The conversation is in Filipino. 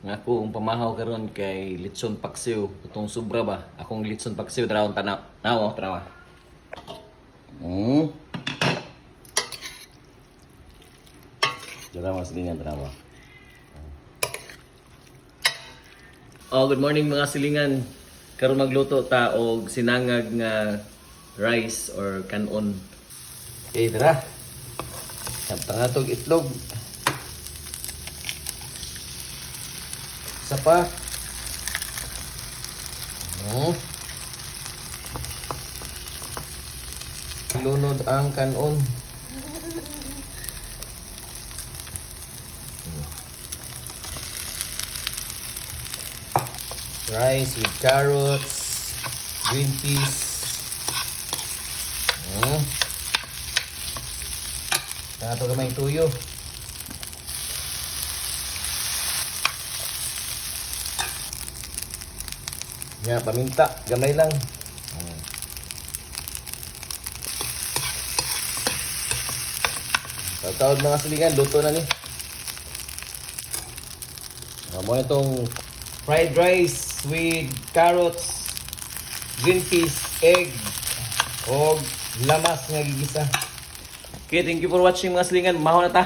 Nga ako ang pamahaw karon kay litson paksiw. Itong sobra ba? Akong litson paksiw drawon tanaw. Nawo, trawa. Dara mas lingan trawa. Oh, good morning mga silingan. Karon magluto ta og sinangag nga rice or kanon. Okay, tara. Samtang natog itlog. Isa pa. Lunod ang kanon. Rice with carrots, green peas. Nato gamay tuyo. Ya, paminta, gamay lang. Tawad mga silingan, luto na ni. Mo itong fried rice with carrots, green peas, egg, o lamas nga gigisa. Okay, thank you for watching mga silingan. Mahon na ta.